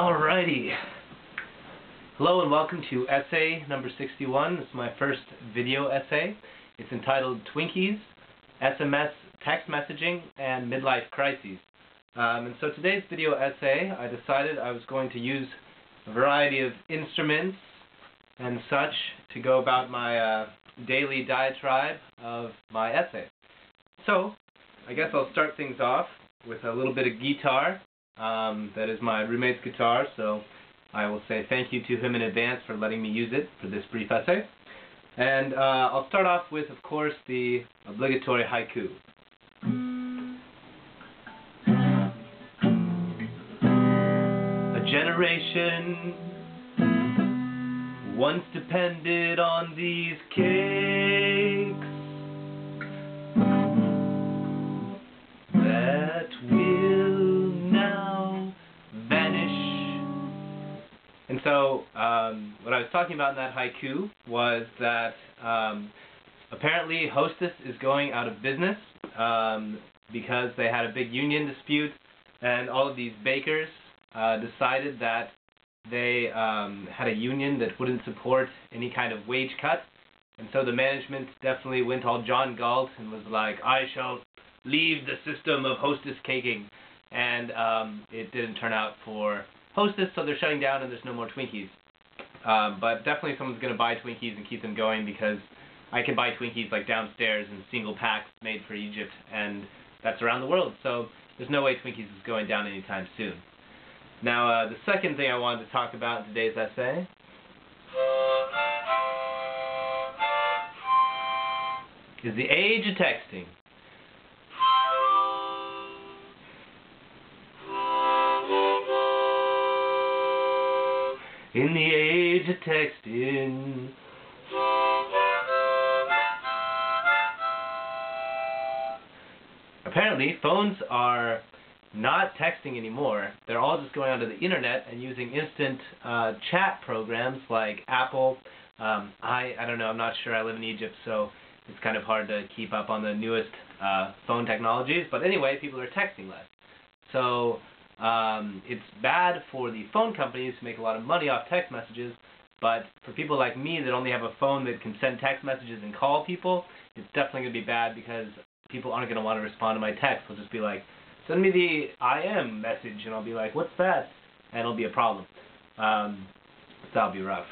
Alrighty. Hello and welcome to essay number 61. This is my first video essay. It's entitled Twinkies, SMS Text Messaging, and Midlife Crises. And so today's video essay, I decided I was going to use a variety of instruments and such to go about my daily diatribe of my essay. So, I guess I'll start things off with a little bit of guitar. That is my roommate's guitar, so I will say thank you to him in advance for letting me use it for this brief essay. And I'll start off with, of course, the obligatory haiku. A generation once depended on these cakes that will now vanish. And so what I was talking about in that haiku was that apparently Hostess is going out of business because they had a big union dispute, and all of these bakers decided that they had a union that wouldn't support any kind of wage cut. And so the management definitely went all John Galt and was like, I shall leave the system of Hostess caking. And it didn't turn out for Hostess, so they're shutting down and there's no more Twinkies. But definitely someone's going to buy Twinkies and keep them going, because I can buy Twinkies like downstairs in single packs made for Egypt, and that's around the world. So there's no way Twinkies is going down anytime soon. Now, the second thing I wanted to talk about in today's essay is the age of texting. In the age of texting, apparently phones are not texting anymore. They're all just going onto the internet and using instant chat programs like Apple. I don't know, I'm not sure. I live in Egypt, so it's kind of hard to keep up on the newest phone technologies. But anyway, people are texting less. So it's bad for the phone companies to make a lot of money off text messages, but for people like me that only have a phone that can send text messages and call people, it's definitely going to be bad, because people aren't going to want to respond to my text. They'll just be like, send me the I am message, and I'll be like, what's that? And it'll be a problem. So that'll be rough.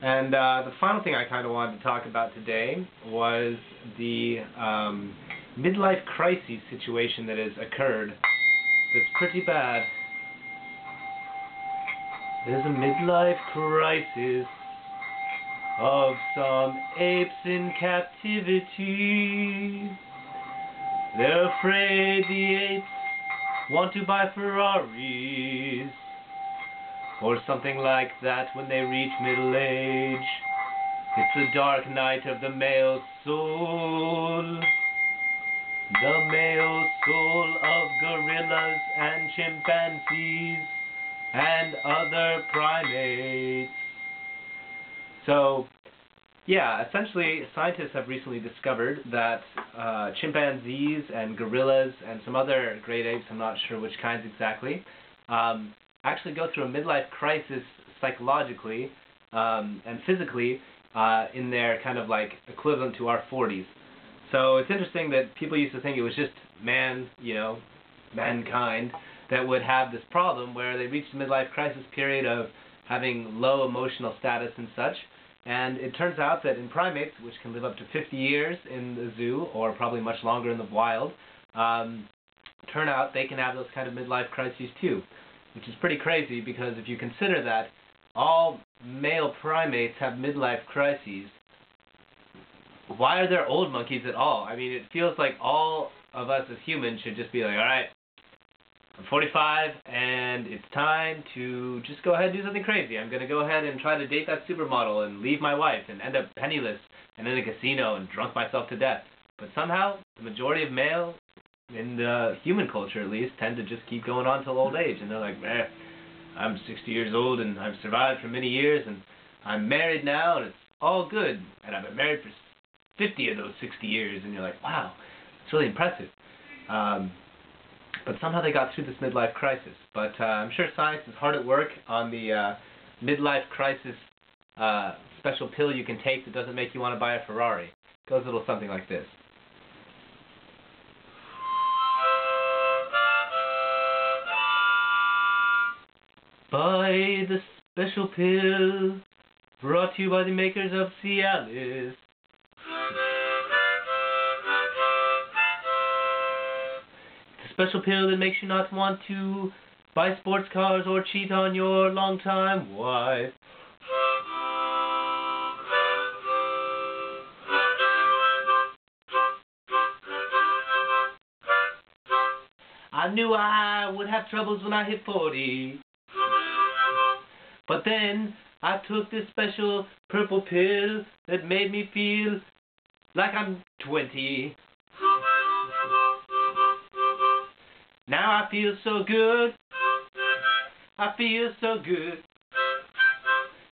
And the final thing I kind of wanted to talk about today was the midlife crisis situation that has occurred. That's pretty bad. There's a midlife crisis of some apes in captivity. They're afraid the apes want to buy Ferraris or something like that when they reach middle age. It's the dark night of the male soul. The male soul of gorillas and chimpanzees and other primates. So, yeah, essentially scientists have recently discovered that chimpanzees and gorillas and some other great apes, I'm not sure which kinds exactly, actually go through a midlife crisis psychologically and physically in their kind of like equivalent to our 40s. So it's interesting that people used to think it was just mankind that would have this problem where they reached a midlife crisis period of having low emotional status and such. And it turns out that in primates, which can live up to 50 years in the zoo, or probably much longer in the wild, turn out they can have those kind of midlife crises too, which is pretty crazy, because if you consider that all male primates have midlife crises, why are there old monkeys at all? I mean, it feels like all of us as humans should just be like, alright, I'm 45, and it's time to just go ahead and do something crazy. I'm going to go ahead and try to date that supermodel and leave my wife and end up penniless and in a casino and drunk myself to death. But somehow, the majority of males, in the human culture at least, tend to just keep going on till old age. And they're like, I'm 60 years old and I've survived for many years and I'm married now and it's all good. And I've been married for 50 of those 60 years. And you're like, wow, it's really impressive. But somehow they got through this midlife crisis. But I'm sure science is hard at work on the midlife crisis special pill you can take that doesn't make you want to buy a Ferrari. It goes a little something like this. Buy the special pill, brought to you by the makers of Cialis. It's a special pill that makes you not want to buy sports cars or cheat on your longtime wife. I knew I would have troubles when I hit 40. But then I took this special purple pill that made me feel like I'm 20. Now I feel so good. I feel so good.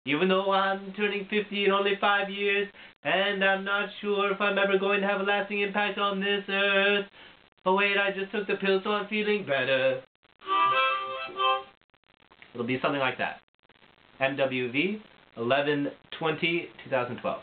Even though I'm turning 50 in only 5 years, and I'm not sure if I'm ever going to have a lasting impact on this earth. Oh wait, I just took the pill, so I'm feeling better. It'll be something like that. MWV 11/20/2012.